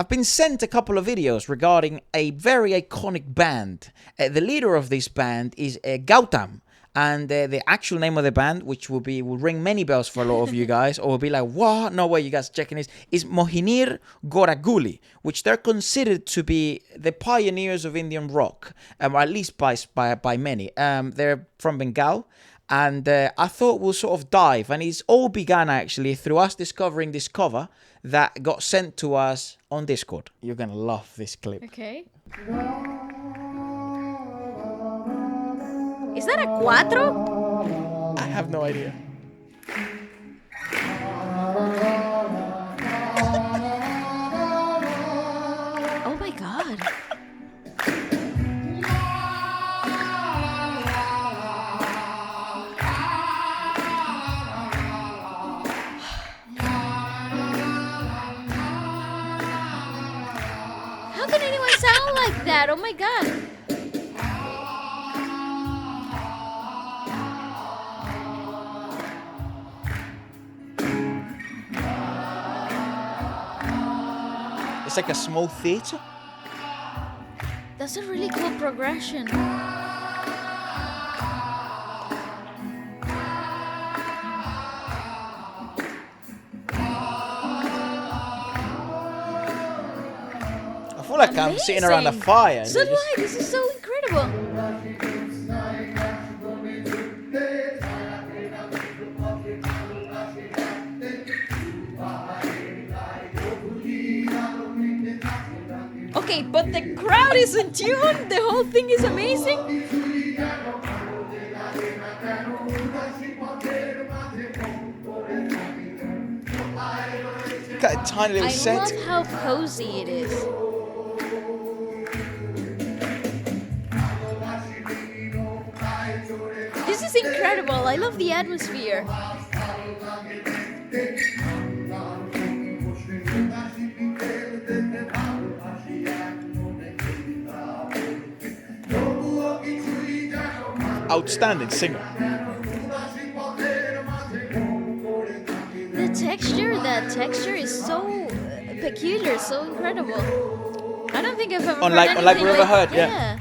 I've been sent a couple of videos regarding a very iconic band. The leader of this band is Gautam. And the actual name of the band, which will ring many bells for a lot of you guys, or will be like, what? No way, you guys checking this, is Moheener Ghoraguli, which they're considered to be the pioneers of Indian rock, or at least by many. They're from Bengal, and I thought we'll sort of dive, and it's all began actually through us discovering this cover that got sent to us on Discord. You're gonna love this clip. Okay. Is that a cuatro? I have no idea. Oh my god. How can anyone sound like that? Oh my god. It's like a small theater. That's a really cool progression. I feel like I'm sitting around a fire. So do I. This is so incredible. Okay, but the crowd is in tune. The whole thing is amazing. Got a tiny little I set. love how cozy it is. This is incredible. I love the atmosphere. Outstanding singer. The texture is so peculiar, so incredible. I don't think I've ever Unlike heard we've anything ever heard, yeah. yeah.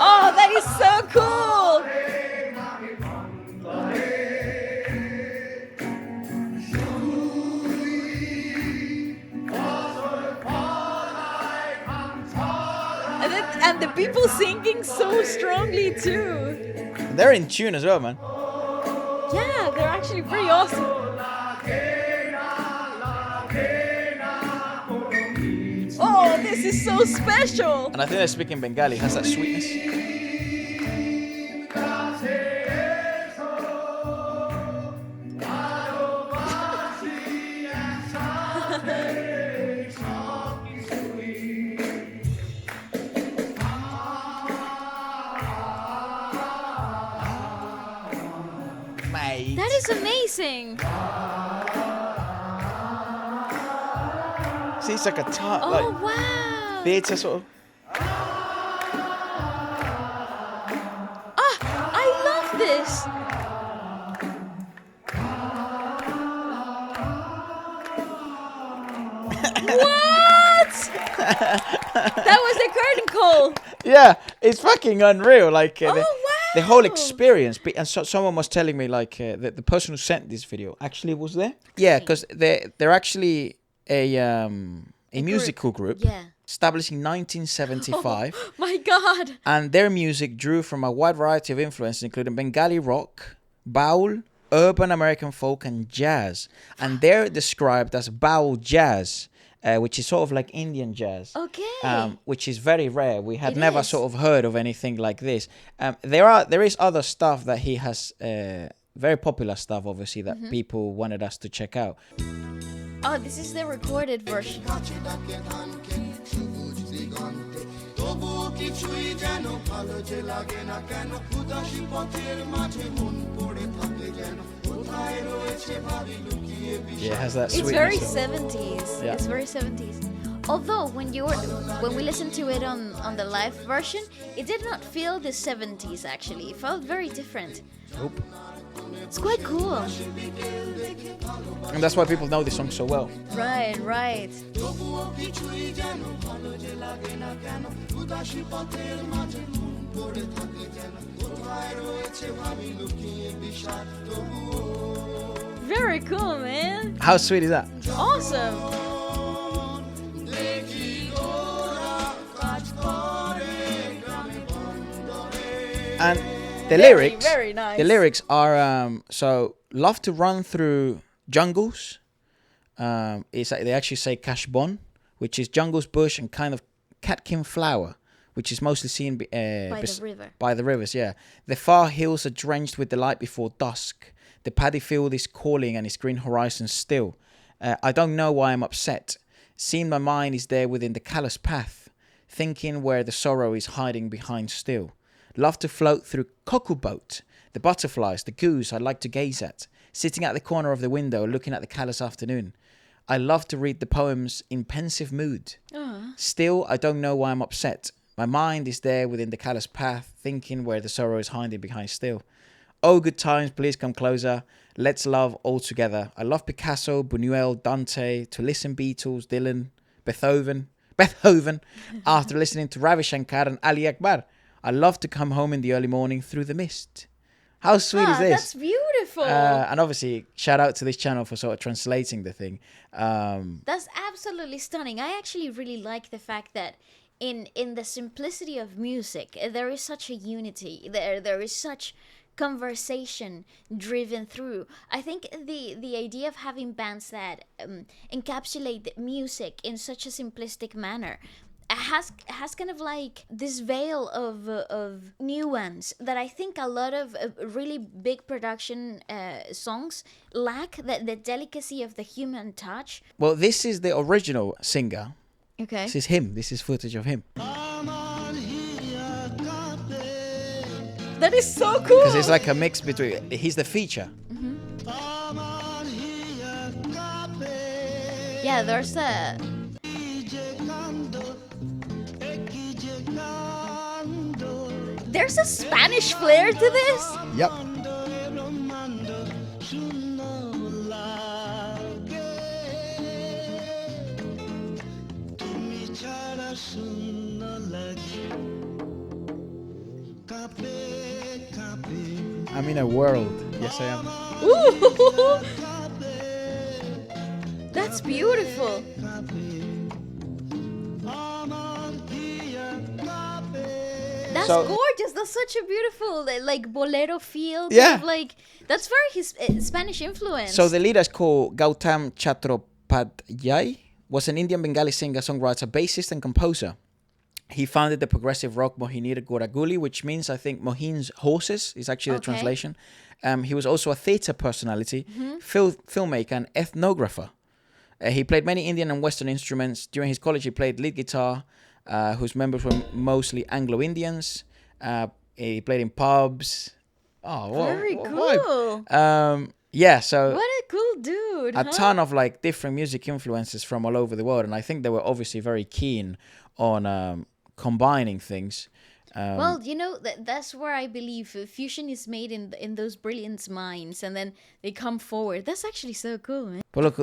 Oh, that is so cool! And the people singing so strongly too. They're in tune as well, man. Yeah, they're actually pretty awesome. Oh, this is so special. And I think they're speaking Bengali. It has that sweetness. Mate. That is amazing. See, it's like a Oh, like wow. theatre sort of. Ah, I love this. What? That was the curtain call. Yeah, it's fucking unreal. Like Oh, the whole wow. experience. And so someone was telling me like that the person who sent this video actually was there. Yeah, because they're actually a musical group. Yeah. Established in 1975. Oh, my God. And their music drew from a wide variety of influences, including Bengali rock, baul, urban American folk, and jazz. And they're described as baul jazz, which is sort of like Indian jazz. Okay. Which is very rare. We had It never is. sort of heard of anything like this. There is other stuff that he has, very popular stuff, obviously, that people wanted us to check out. Oh, this is the recorded version. Yeah, it has that It's sweetness. very 70s. Yeah. It's very 70s. Although when we listened to it on the live version, it did not feel the 70s actually. It felt very different. Nope. It's quite cool. And that's why people know this song so well. Right, right. Very cool, man. How sweet is that? Awesome. And the lyrics, very nice. The lyrics are so love to run through jungles. They actually say kashbon, which is jungles, bush, and kind of catkin flower, which is mostly seen By the river. By the rivers, yeah. The far hills are drenched with the light before dusk. The paddy field is calling and its green horizon still. I don't know why I'm upset. Seeing my mind is there within the callous path, thinking where the sorrow is hiding behind still. Love to float through cockle boat. The butterflies, the goose I like to gaze at, sitting at the corner of the window looking at the callous afternoon. I love to read the poems in pensive mood. Still, I don't know why I'm upset. My mind is there within the callous path, thinking where the sorrow is hiding behind still. Oh, good times, please come closer. Let's love all together. I love Picasso, Buñuel, Dante, to listen Beatles, Dylan, Beethoven. After listening to Ravi Shankar and Ali Akbar. I love to come home in the early morning through the mist. How sweet is this? That's beautiful. And obviously, shout out to this channel for sort of translating the thing. That's absolutely stunning. I actually really like the fact that in the simplicity of music, there is such a unity. There is such conversation driven through. I think the idea of having bands that encapsulate the music in such a simplistic manner has kind of like this veil of nuance that I think a lot of really big production songs lack, the delicacy of the human touch. Well, this is the original singer. Okay. This is him. This is footage of him. That is so cool. Because it's like a mix between... He's the feature. Yeah, there's a... There's a Spanish flair to this. Yep. I'm in a world. Yes, I am. Ooh. That's beautiful. That's gorgeous. That's such a beautiful, like, bolero feel. Yeah. Kind of like, that's very Spanish influence. So the leader is called Gautam Chattopadhyay, was an Indian Bengali singer, songwriter, bassist, and composer. He founded the progressive rock Moheener Ghoraguli, which means, I think, Moheen's horses is actually the translation. He was also a theatre personality, filmmaker, and ethnographer. He played many Indian and Western instruments. During his college, he played lead guitar, whose members were mostly Anglo-Indians. He played in pubs. Oh, very what cool. Yeah, so what a cool dude. a ton of like different music influences from all over the world, and I think they were obviously very keen on combining things. Well, you know, that's where I believe fusion is made in those brilliant minds, and then they come forward. That's actually so cool, man. But look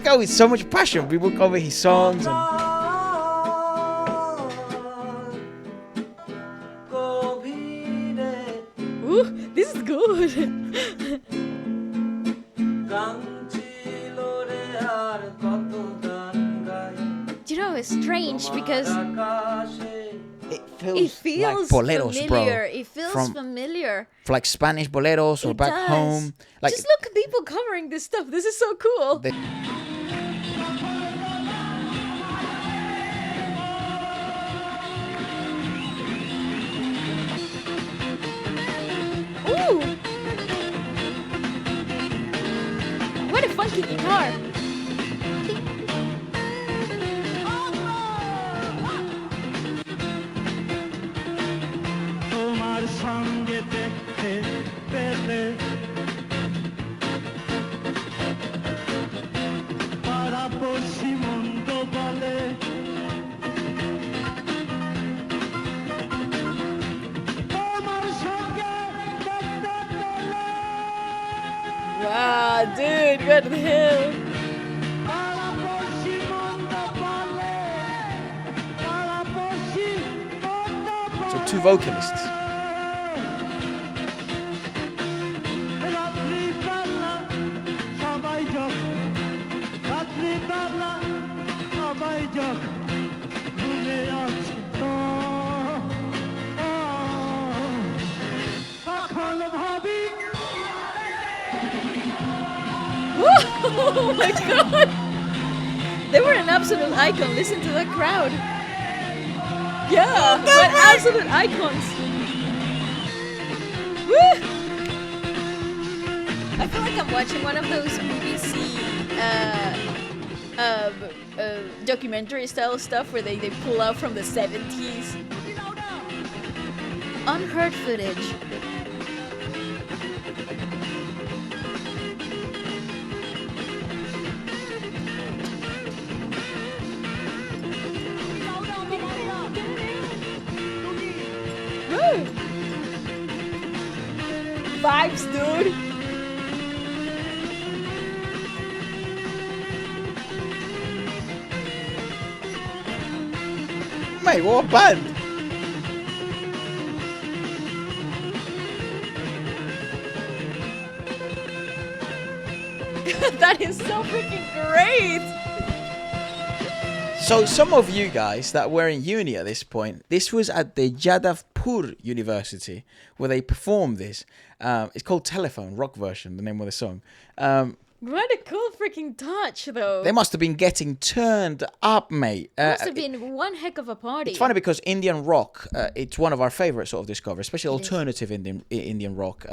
how with so much passion people cover his songs. Ooh, this is good. You know, it's strange because it it feels like boleros, familiar. bro. It feels familiar. Like Spanish boleros or back home. Like, just look at people covering this stuff. This is so cool. Ooh! What a funky guitar. dude, what the hell? So 2 vocalists. Oh my god! They were an absolute icon. Listen to that crowd. Yeah, what absolute icons. Woo! I feel like I'm watching one of those BBC documentary style stuff where they pull out from the 70s. Unheard footage. Woo! Vibes, dude. Mate, what a band! That is so freaking great. So some of you guys that were in uni at this point, this was at the Jadavpur University where they performed this. It's called Telephone, rock version, the name of the song. What a cool freaking touch, though. They must have been getting turned up, mate. Must have been one heck of a party. It's funny because Indian rock, it's one of our favorite sort of discoveries, especially alternative Indian rock.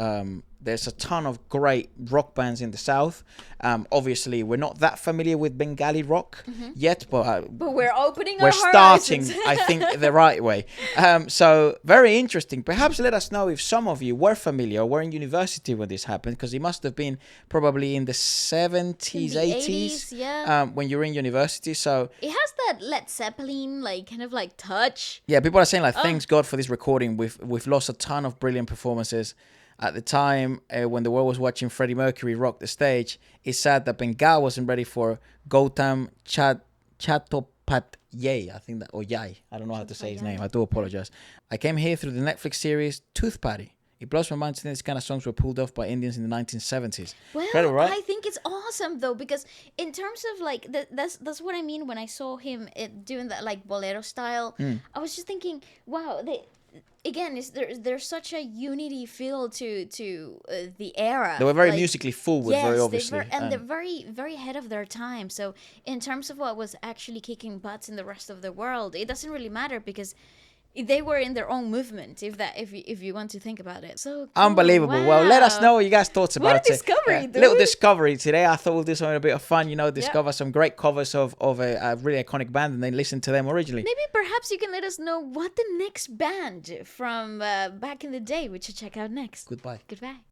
There's a ton of great rock bands in the south. Obviously, we're not that familiar with Bengali rock yet, but we're opening we're our starting, horizons. I think, the right way. So very interesting. Perhaps let us know if some of you were familiar or were in university when this happened, because it must have been probably in the 70s, 80s, yeah. when you were in university. So It has that Led Zeppelin, like, kind of like touch. yeah, people are saying like, thanks God for this recording. We've lost a ton of brilliant performances. At the time, when the world was watching Freddie Mercury rock the stage, it's sad that Bengal wasn't ready for Gautam Chattopadhyay, I think that, or Yai. I don't know how to say his name. I do apologize. I came here through the Netflix series Tooth Party. It blows my mind to think these kind of songs were pulled off by Indians in the 1970s. Well, Incredible, right? I think it's awesome though, because in terms of like that's what I mean when I saw him doing that like bolero style. I was just thinking, wow, there's such a unity feel to the era. They were very like, musically forward, very obviously. they're very very ahead of their time. So in terms of what was actually kicking butts in the rest of the world, it doesn't really matter because they were in their own movement, if you want to think about it. So cool. Unbelievable. Wow. Well, let us know what you guys thought about it. What a discovery, dude. Little discovery today. I thought we'll do something a bit of fun, discover some great covers of a really iconic band and then listen to them originally. Maybe perhaps you can let us know what the next band from back in the day we should check out next. Goodbye. Goodbye.